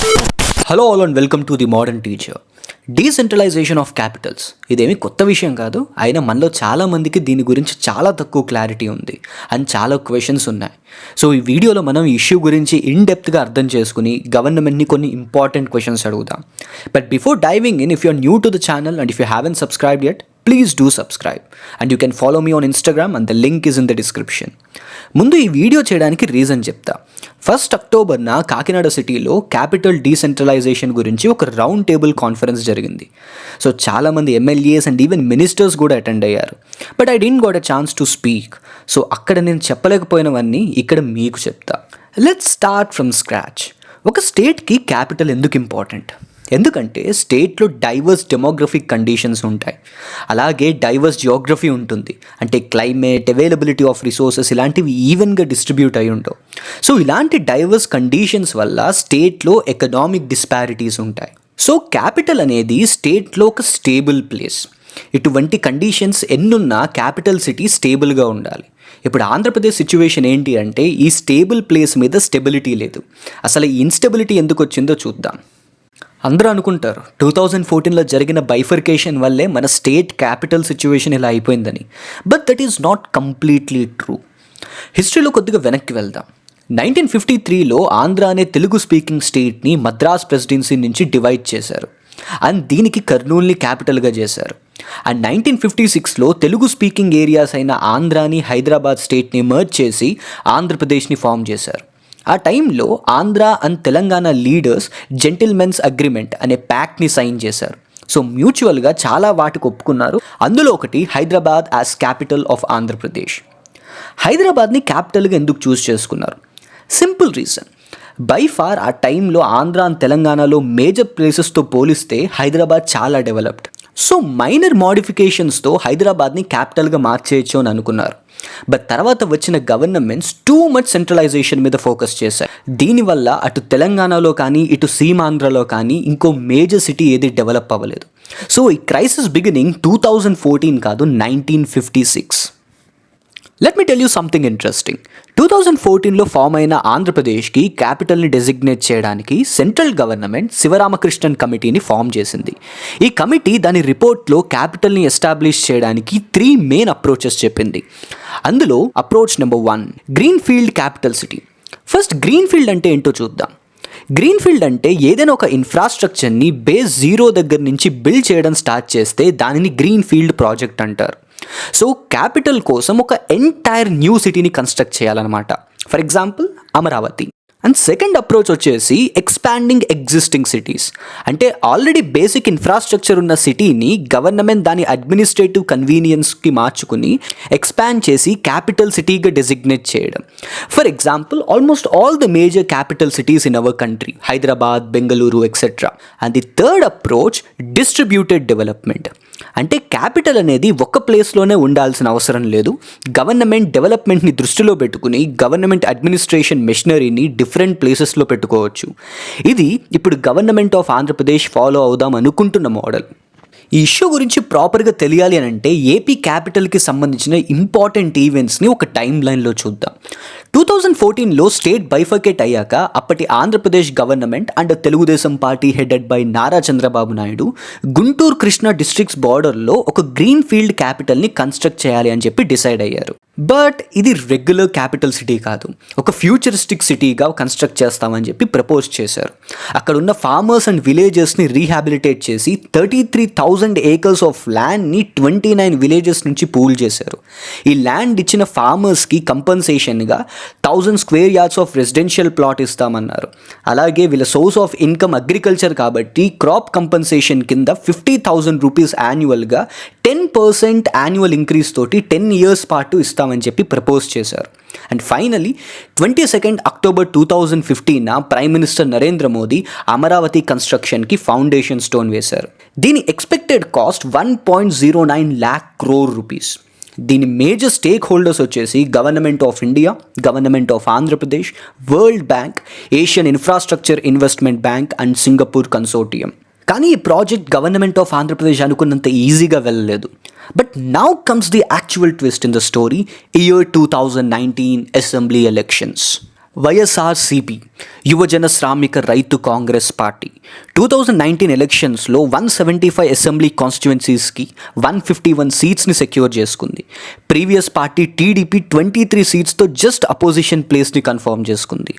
Hello all and welcome to the modern teacher. Decentralisation of Capitals ఇదేమీ కొత్త విషయం కాదు. అయినా మనలో చాలామందికి దీని గురించి చాలా తక్కువ క్లారిటీ ఉంది అండ్ చాలా క్వశ్చన్స్ ఉన్నాయి. సో ఈ వీడియోలో మనం ఈ ఇష్యూ గురించి ఇన్డెప్త్గా అర్థం చేసుకుని గవర్నమెంట్ని కొన్ని ఇంపార్టెంట్ క్వశ్చన్స్ అడుగుదాం. But before diving in, if you are new to the channel and if you haven't subscribed yet, please do subscribe and you can follow me on Instagram and the link is in the description. ముందు ఈ video చేయడానికి reason చెప్తా. 1st అక్టోబర్న Kakinada సిటీలో capital decentralisation గురించి ఒక round table conference జరిగింది. So చాలామంది MLAs and even ministers కూడా అటెండ్ అయ్యారు. But I didn't got a chance to speak. So అక్కడ నేను చెప్పలేకపోయినవన్నీ ఇక్కడ మీకు చెప్తా. Let's start from scratch. ఒక స్టేట్కి క్యాపిటల్ ఎందుకు ఇంపార్టెంట్? ఎందుకంటే స్టేట్లో డైవర్స్ డెమోగ్రఫిక్ కండిషన్స్ ఉంటాయి, అలాగే డైవర్స్ జియోగ్రఫీ ఉంటుంది. అంటే క్లైమేట్, అవైలబిలిటీ ఆఫ్ రిసోర్సెస్ ఇలాంటివి ఈవెన్గా డిస్ట్రిబ్యూట్ అయి ఉండవు. సో ఇలాంటి డైవర్స్ కండిషన్స్ వల్ల స్టేట్లో ఎకనామిక్ డిస్పారిటీస్ ఉంటాయి. సో క్యాపిటల్ అనేది స్టేట్లో ఒక స్టేబుల్ ప్లేస్. ఇటువంటి కండిషన్స్ ఎన్నున్నా క్యాపిటల్ సిటీ స్టేబుల్గా ఉండాలి. ఇప్పుడు ఆంధ్రప్రదేశ్ సిచ్యువేషన్ ఏంటి అంటే ఈ స్టేబుల్ ప్లేస్ మీద స్టెబిలిటీ లేదు. అసలు ఈ ఇన్స్టెబిలిటీ ఎందుకు వచ్చిందో చూద్దాం. అందరూ అనుకుంటారు 2014లో జరిగిన బైఫర్కేషన్ వల్లే మన స్టేట్ క్యాపిటల్ సిచ్యువేషన్ ఇలా అయిపోయిందని. But that is not completely true. హిస్టరీలో కొద్దిగా వెనక్కి వెళ్దాం. 1953లో ఆంధ్ర అనే తెలుగు స్పీకింగ్ స్టేట్ని మద్రాస్ ప్రెసిడెన్సీ నుంచి డివైడ్ చేశారు అండ్ దీనికి కర్నూల్ని క్యాపిటల్గా చేశారు. అండ్ 1956లో తెలుగు స్పీకింగ్ ఏరియాస్ అయిన ఆంధ్రాని, హైదరాబాద్ స్టేట్ని మర్జ్ చేసి ఆంధ్రప్రదేశ్ని ఫామ్ చేశారు. ఆ టైంలో Andhra and Telangana leaders gentlemen's agreement అనే ప్యాక్ట్ని సైన్ చేశారు. సో మ్యూచువల్గా చాలా వాటికి ఒప్పుకున్నారు. అందులో ఒకటి Hyderabad as capital of Andhra Pradesh. హైదరాబాద్ని క్యాపిటల్గా ఎందుకు చూస్ చేసుకున్నారు? Simple reason. బై ఫార్ ఆ టైంలో ఆంధ్ర అండ్ తెలంగాణలో మేజర్ ప్లేసెస్తో పోలిస్తే హైదరాబాద్ చాలా డెవలప్డ్. సో మైనర్ మోడిఫికేషన్స్తో హైదరాబాద్ని క్యాపిటల్గా మార్చేయచ్చు అని అనుకున్నారు. బట్ తర్వాత వచ్చిన గవర్నమెంట్స్ టూ మచ్ సెంట్రలైజేషన్ మీద ఫోకస్ చేశారు. దీనివల్ల అటు తెలంగాణలో కానీ ఇటు సీమాంధ్రలో కానీ ఇంకో మేజర్ సిటీ ఏది డెవలప్ అవ్వలేదు. సో ఈ క్రైసిస్ బిగినింగ్ 2014 కాదు, 1956. Let me tell you something interesting. 2014లో ఫామ్ అయిన ఆంధ్రప్రదేశ్కి క్యాపిటల్ని డెసిగ్నేట్ చేయడానికి సెంట్రల్ గవర్నమెంట్ శివరామకృష్ణన్ కమిటీని ఫామ్ చేసింది. ఈ కమిటీ దాని రిపోర్ట్లో క్యాపిటల్ని ఎస్టాబ్లిష్ చేయడానికి 3 మెయిన్ అప్రోచెస్ చెప్పింది. అందులో approach number 1, green field capital city. First green field అంటే ఏంటో చూద్దాం. గ్రీన్ ఫీల్డ్ అంటే ఏదైనా ఒక ఇన్ఫ్రాస్ట్రక్చర్ని బేస్ 0 దగ్గర నుంచి బిల్డ్ చేయడం స్టార్ట్ చేస్తే దానిని గ్రీన్ ఫీల్డ్ ప్రాజెక్ట్ అంటారు. సో క్యాపిటల్ కోసం ఒక ఎంటైర్ న్యూ సిటీని కన్స్ట్రక్ట్ చేయాలన్నమాట. For example Amaravati. And second approach వచ్చేసి ఎక్స్పాండింగ్ ఎగ్జిస్టింగ్ సిటీస్. అంటే ఆల్రెడీ బేసిక్ ఇన్ఫ్రాస్ట్రక్చర్ ఉన్న సిటీని గవర్నమెంట్ దాని అడ్మినిస్ట్రేటివ్ కన్వీనియన్స్కి మార్చుకుని ఎక్స్పాండ్ చేసి క్యాపిటల్ సిటీగా డెసిగ్నేట్ చేయడం. For example almost all the major capital cities in our country, Hyderabad, Bengaluru etcetera. And the third approach distributed development. అంటే క్యాపిటల్ అనేది ఒక్క ప్లేస్లోనే ఉండాల్సిన అవసరం లేదు. గవర్నమెంట్ డెవలప్మెంట్ని దృష్టిలో పెట్టుకుని గవర్నమెంట్ అడ్మినిస్ట్రేషన్ మెషినరీని డిఫరెంట్ ప్లేసెస్లో పెట్టుకోవచ్చు. ఇది ఇప్పుడు గవర్నమెంట్ ఆఫ్ ఆంధ్రప్రదేశ్ ఫాలో అవుదాం అనుకుంటున్న మోడల్. ఈ ఇష్యూ గురించి ప్రాపర్గా తెలియాలి అని అంటే ఏపీ క్యాపిటల్కి సంబంధించిన ఇంపార్టెంట్ ఈవెంట్స్ని ఒక టైం లైన్లో చూద్దాం. 2014లో స్టేట్ బైఫర్కేట్ అయ్యాక అప్పటి Andhra Pradesh government and Telugu Desam party headed by Nara Chandrababu Naidu Guntur Krishna districts బార్డర్లో ఒక గ్రీన్ ఫీల్డ్ క్యాపిటల్ని కన్స్ట్రక్ట్ చేయాలి అని చెప్పి డిసైడ్ అయ్యారు. బట్ ఇది రెగ్యులర్ క్యాపిటల్ సిటీ కాదు, ఒక ఫ్యూచరిస్టిక్ సిటీగా కన్స్ట్రక్ట్ చేస్తామని చెప్పి ప్రపోజ్ చేశారు. అక్కడ ఉన్న ఫార్మర్స్ అండ్ విలేజెస్ని రీహాబిలిటేట్ చేసి 33,000 acres ఆఫ్ ల్యాండ్ని 29 విలేజెస్ నుంచి పూల్ చేశారు. ఈ ల్యాండ్ ఇచ్చిన ఫార్మర్స్కి కంపన్సేషన్గా 1000 square yards of residential plot ఇస్తామన్నారు. అలాగే వీళ్ళ సోర్స్ ఆఫ్ ఇన్కమ్ అగ్రికల్చర్ కాబట్టి క్రాప్ కంపన్సేషన్ కింద 50,000 రూపీస్ యాన్యువల్గా 10% యాన్యువల్ ఇంక్రీజ్ తోటి 10 years పాటు ఇస్తామని చెప్పి ప్రపోజ్ చేశారు. And finally 22 October 2015 prime minister Narendra Modi Amaravati కన్స్ట్రక్షన్కి ఫౌండేషన్ స్టోన్ వేశారు. దీని expected cost 1.09 lakh crore rupees. దీని మేజర్ స్టేక్ హోల్డర్స్ వచ్చేసి government of India, government of Andhra Pradesh, world bank, Asian infrastructure investment bank and Singapore consortium. కానీ ఈ ప్రాజెక్ట్ గవర్నమెంట్ ఆఫ్ ఆంధ్రప్రదేశ్ అనుకున్నంత ఈజీగా వెళ్ళలేదు. But now comes the actual twist in the story. Year 2019 assembly elections. YSRCP Yuvajana శ్రామిక రైతు Congress party 2019 ఎలక్షన్స్లో 175 assembly కాన్స్టిట్యుయెన్సీస్కి 151 సీట్స్ని సెక్యూర్ చేసుకుంది. ప్రీవియస్ పార్టీ టీడీపీ 23 సీట్స్తో జస్ట్ అపోజిషన్ ప్లేస్ని కన్ఫర్మ్ చేసుకుంది.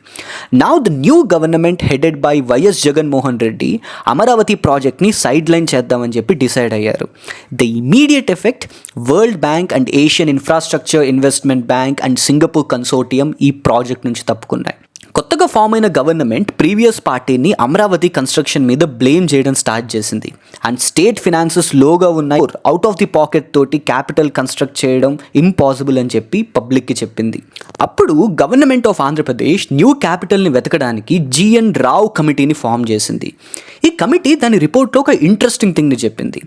Now the new government headed by YS Jaganmohan Reddy Amaravati ప్రాజెక్ట్ని సైడ్ లైన్ చేద్దామని చెప్పి డిసైడ్ అయ్యారు. The immediate effect, world bank and Asian infrastructure investment bank and Singapore consortium ఈ ప్రాజెక్ట్ నుంచి తప్పుకున్నాయి. కొత్తగా ఫామ్ అయిన గవర్నమెంట్ ప్రీవియస్ పార్టీని అమరావతి కన్స్ట్రక్షన్ మీద బ్లేమ్ చేయడం స్టార్ట్ చేసింది. అండ్ స్టేట్ ఫినాన్సెస్ లోగా ఉన్నాయి, అవుట్ ఆఫ్ ది పాకెట్ తోటి క్యాపిటల్ కన్స్ట్రక్ట్ చేయడం ఇంపాసిబుల్ అని చెప్పి పబ్లిక్కి చెప్పింది. అప్పుడు గవర్నమెంట్ ఆఫ్ ఆంధ్రప్రదేశ్ న్యూ క్యాపిటల్ని వెతకడానికి జిఎన్ రావు కమిటీని ఫామ్ చేసింది. ఈ కమిటీ దాని రిపోర్ట్లో ఒక ఇంట్రెస్టింగ్ థింగ్ని చెప్పింది.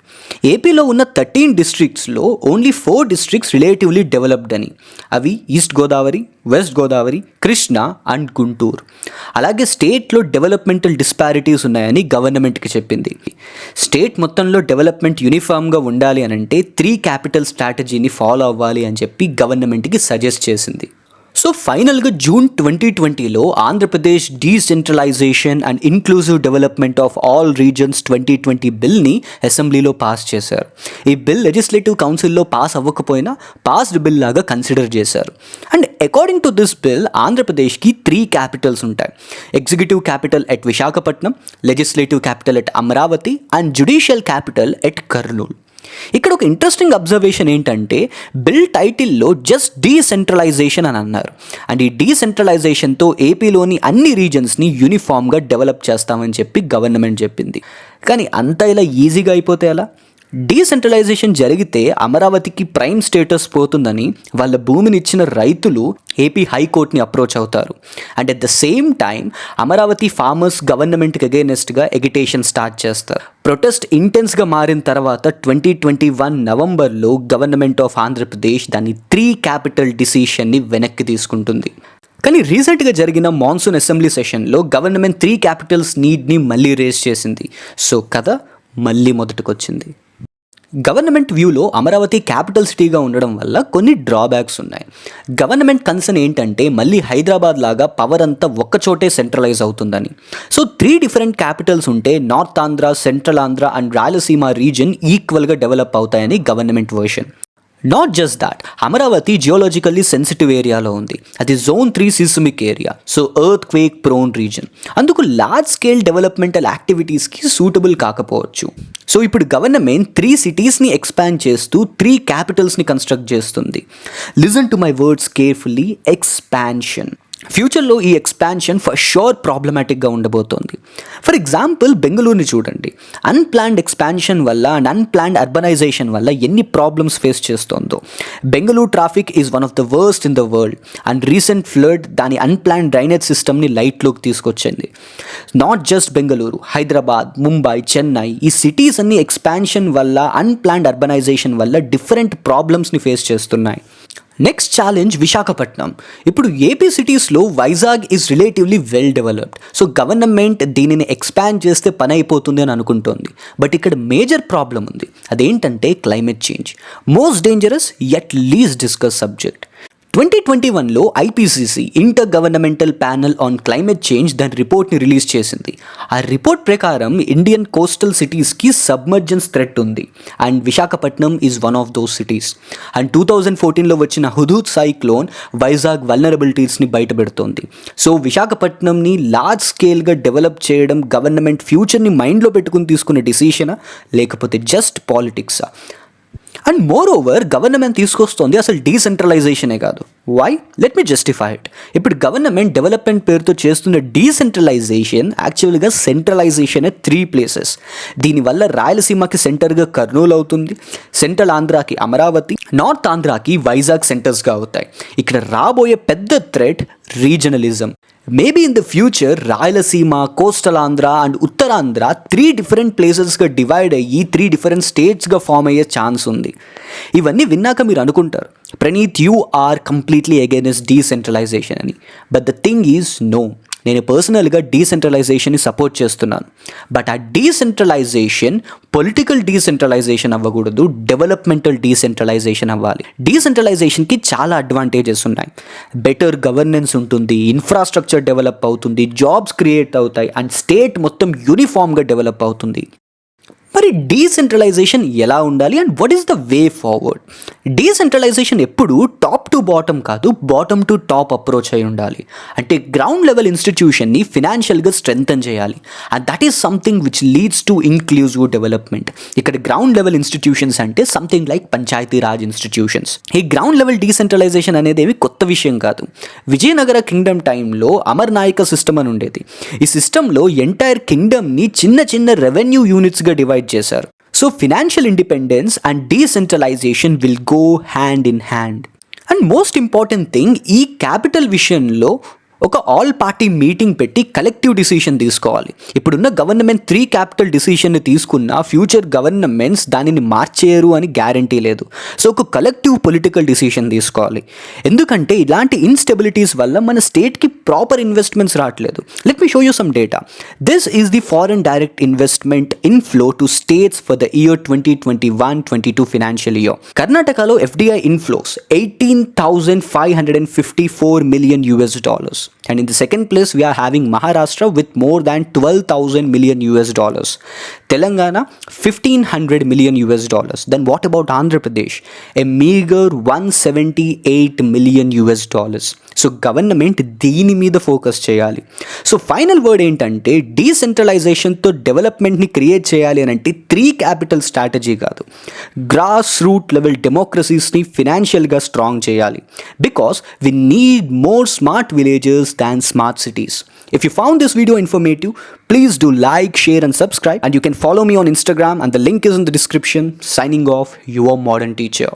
ఏపీలో ఉన్న 13 డిస్ట్రిక్ట్స్లో ఓన్లీ 4 డిస్ట్రిక్ట్స్ రిలేటివ్లీ డెవలప్డ్ అని. అవి east Godavari, west Godavari, Krishna and Guntur. అలాగే స్టేట్లో డెవలప్మెంటల్ డిస్పారిటీస్ ఉన్నాయని గవర్నమెంట్కి చెప్పింది. స్టేట్ మొత్తంలో డెవలప్మెంట్ యూనిఫామ్గా ఉండాలి అని అంటే 3 క్యాపిటల్ స్ట్రాటజీని ఫాలో అవ్వాలి అని చెప్పి గవర్నమెంట్కి సజెస్ట్ చేసింది. సో ఫైనల్గా జూన్ 2020లో Andhra Pradesh decentralization and inclusive development of all regions 2020 బిల్ని అసెంబ్లీలో పాస్ చేశారు. ఈ బిల్ లెజిస్లేటివ్ కౌన్సిల్లో పాస్ అవ్వకపోయినా పాస్డ్ బిల్ లాగా కన్సిడర్ చేశారు. And according to this bill ఆంధ్రప్రదేశ్కి 3 క్యాపిటల్స్ ఉంటాయి. Executive capital at Visakhapatnam, legislative capital at Amaravati and judicial capital at Kurnool. ఇక్కడ ఒక ఇంట్రెస్టింగ్ అబ్జర్వేషన్ ఏంటంటే బిల్ టైటిల్లో జస్ట్ డీసెంట్రలైజేషన్ అని అన్నారు. అండ్ ఈ డీసెంట్రలైజేషన్తో ఏపీలోని అన్ని రీజన్స్ని యూనిఫామ్గా డెవలప్ చేస్తామని చెప్పి గవర్నమెంట్ చెప్పింది. కానీ అంత ఇలా ఈజీగా అయిపోతే ఎలా? డీసెంట్రలైజేషన్ జరిగితే అమరావతికి ప్రైమ్ స్టేటస్ పోతుందని వాళ్ళ భూమిని ఇచ్చిన రైతులు ఏపీ హైకోర్టుని అప్రోచ్ అవుతారు. And at the same time Amaravati farmers గవర్నమెంట్కి అగైనెస్ట్గా ఎగిటేషన్ స్టార్ట్ చేస్తారు. ప్రొటెస్ట్ ఇంటెన్స్గా మారిన తర్వాత 2021 నవంబర్లో గవర్నమెంట్ ఆఫ్ ఆంధ్రప్రదేశ్ దాని 3 క్యాపిటల్ డిసిషన్ని వెనక్కి తీసుకుంటుంది. కానీ రీసెంట్గా జరిగిన మాన్సూన్ అసెంబ్లీ సెషన్లో గవర్నమెంట్ 3 క్యాపిటల్స్ నీడ్ని మళ్ళీ రేస్ చేసింది. సో కథ మళ్ళీ మొదటికొచ్చింది. గవర్నమెంట్ వ్యూలో అమరావతి క్యాపిటల్ సిటీగా ఉండడం వల్ల కొన్ని డ్రాబ్యాక్స్ ఉన్నాయి. గవర్నమెంట్ కన్సర్న్ ఏంటంటే మళ్ళీ హైదరాబాద్ లాగా పవర్ అంతా ఒక్కచోటే సెంట్రలైజ్ అవుతుందని. సో 3 డిఫరెంట్ క్యాపిటల్స్ ఉంటే north Andhra, central Andhra and Rayalaseema region ఈక్వల్గా డెవలప్ అవుతాయని government version. Not just that, Amaravati geologically sensitive ఏరియాలో ఉంది. అది zone 3 seismic area, so earthquake prone region. అందుకు లార్జ్ స్కేల్ డెవలప్మెంటల్ యాక్టివిటీస్కి సూటబుల్ కాకపోవచ్చు. సో ఇప్పుడు గవర్నమెంట్ 3 సిటీస్ని ఎక్స్పాండ్ చేస్తూ 3 క్యాపిటల్స్ని కన్స్ట్రక్ట్ చేస్తుంది. Listen to my words carefully, expansion. ఫ్యూచర్లో ఈ ఎక్స్పాన్షన్ ఫర్ షూర్ ప్రాబ్లమాటిక్గా ఉండబోతోంది. ఫర్ ఎగ్జాంపుల్ బెంగళూరుని చూడండి. అన్ప్లాన్డ్ ఎక్స్పాన్షన్ వల్ల అండ్ అన్ప్లాన్డ్ అర్బనైజేషన్ వల్ల ఎన్ని ప్రాబ్లమ్స్ ఫేస్ చేస్తోందో. Bengaluru traffic is one of the worst in the world. And recent flood దాని అన్ప్లాన్డ్ డ్రైనేజ్ సిస్టమ్ని లైట్లోకి తీసుకొచ్చింది. నాట్ జస్ట్ బెంగళూరు, హైదరాబాద్, ముంబై, చెన్నై, ఈ సిటీస్ అన్ని ఎక్స్పాన్షన్ వల్ల, అన్ప్లాన్డ్ అర్బనైజేషన్ వల్ల డిఫరెంట్ ప్రాబ్లమ్స్ని ఫేస్ చేస్తున్నాయి. Next challenge Visakhapatnam. ఇప్పుడు ఏపీ సిటీస్లో Vizag is relatively well developed. So government దీనిని ఎక్స్పాండ్ చేస్తే పని అయిపోతుంది అని అనుకుంటోంది. బట్ ఇక్కడ మేజర్ ప్రాబ్లం ఉంది. అదేంటంటే climate change, most dangerous yet least discuss subject. 2021లో IPCC inter governmental panel on climate change దాని రిపోర్ట్ని రిలీజ్ చేసింది. ఆ రిపోర్ట్ ప్రకారం ఇండియన్ కోస్టల్ సిటీస్కి సబ్మర్జెన్స్ థ్రెట్ ఉంది. And Visakhapatnam is one of those cities. And 2014లో వచ్చిన హుదూద్ సైక్లోన్ వైజాగ్ వల్నరబిలిటీస్ని బయటపెడుతోంది. సో విశాఖపట్నంని లార్జ్ స్కేల్గా డెవలప్ చేయడం గవర్నమెంట్ ఫ్యూచర్ని మైండ్లో పెట్టుకుని తీసుకునే డిసిషనా, లేకపోతే జస్ట్ పాలిటిక్సా? అండ్ మోర్ ఓవర్ గవర్నమెంట్ తీసుకొస్తోంది అసలు డీసెంట్రలైజేషనే కాదు. Why? Let me justify it. ఇప్పుడు గవర్నమెంట్ డెవలప్మెంట్ పేరుతో చేస్తున్న డీసెంట్రలైజేషన్ యాక్చువల్గా సెంట్రలైజేషన్ 3 ప్లేసెస్. దీనివల్ల రాయలసీమకి సెంటర్గా కర్నూలు అవుతుంది, సెంట్రల్ ఆంధ్రాకి అమరావతి, నార్త్ ఆంధ్రాకి వైజాగ్ సెంటర్స్గా అవుతాయి. ఇక్కడ రాబోయే పెద్ద threat regionalism. Maybe in the future Rayalaseema, coastal Andhra and Uttarandhra 3 డిఫరెంట్ ప్లేసెస్గా డివైడ్ అయ్యి 3 డిఫరెంట్ స్టేట్స్గా ఫామ్ అయ్యే ఛాన్స్ ఉంది. ఇవన్నీ విన్నాక మీరు అనుకుంటారు, Praneeth, you are completely against decentralization అని. But the thing is no, నేను పర్సనల్గా డీసెంట్రలైజేషన్ని సపోర్ట్ చేస్తున్నాను. బట్ ఆ డీసెంట్రలైజేషన్ పొలిటికల్ డీసెంట్రలైజేషన్ అవ్వకూడదు, డెవలప్మెంటల్ డీసెంట్రలైజేషన్ అవ్వాలి. డీసెంట్రలైజేషన్కి చాలా అడ్వాంటేజెస్ ఉన్నాయి. బెటర్ గవర్నెన్స్ ఉంటుంది, ఇన్ఫ్రాస్ట్రక్చర్ డెవలప్ అవుతుంది, జాబ్స్ క్రియేట్ అవుతాయి అండ్ స్టేట్ మొత్తం యూనిఫామ్గా డెవలప్ అవుతుంది. మరి డీసెంట్రలైజేషన్ ఎలా ఉండాలి and what is the way forward? Decentralisation ఎప్పుడు టాప్ టు బాటమ్ కాదు, బాటమ్ టు టాప్ అప్రోచ్ అయి ఉండాలి. అంటే గ్రౌండ్ లెవెల్ ఇన్స్టిట్యూషన్ని ఫినాన్షియల్గా స్ట్రెంగ్తన్ చేయాలి and that is something which leads to inclusive development. ఇక్కడ గ్రౌండ్ లెవెల్ ఇన్స్టిట్యూషన్స్ అంటే something like Panchayati Raj institutions. ఈ గ్రౌండ్ లెవెల్ డీసెంట్రలైజేషన్ అనేది ఏమి కొత్త విషయం కాదు. విజయనగర కింగ్డమ్ టైంలో అమర్ నాయక సిస్టమ్ అని ఉండేది. ఈ సిస్టంలో ఎంటైర్ కింగ్డమ్ని చిన్న చిన్న రెవెన్యూ యూనిట్స్గా డివైడ్ చేశారు. So financial independence and decentralisation will go hand in hand. And most important thing, ఈ క్యాపిటల్ విషయంలో ఒక ఆల్ పార్టీ మీటింగ్ పెట్టి కలెక్టివ్ డిసిషన్ తీసుకోవాలి. ఇప్పుడున్న గవర్నమెంట్ 3 క్యాపిటల్ డిసిషన్ని తీసుకున్న ఫ్యూచర్ గవర్నమెంట్స్ దానిని మార్చేయరు అని గ్యారంటీ లేదు. సో ఒక కలెక్టివ్ పొలిటికల్ డిసిషన్ తీసుకోవాలి. ఎందుకంటే ఇలాంటి ఇన్స్టెబిలిటీస్ వల్ల మన స్టేట్కి ప్రాపర్ ఇన్వెస్ట్మెంట్స్ రావట్లేదు. Let me show you some data. This is the foreign direct investment inflow to states for the year 2021-22 financial year. కర్ణాటకలో FDI inflows $18,554 million. And in the second place, we are having Maharashtra with more than $12,000 million. Telangana, $1,500 million. Then what about Andhra Pradesh? A meager $178 million. So government దీని మీద focus చేయాలి. So final word ఏంటంటే, డీసెంట్రలైజేషన్తో డెవలప్మెంట్ని create చేయాలి అని అంటే 3 capital strategy కాదు, grass root level డెమోక్రసీస్ని ఫినాన్షియల్గా స్ట్రాంగ్ చేయాలి. Because we need more smart villages than smart cities. If you found this video informative, please do like, share and subscribe, and you can follow me on Instagram and the link is in the description. Signing off, your modern teacher.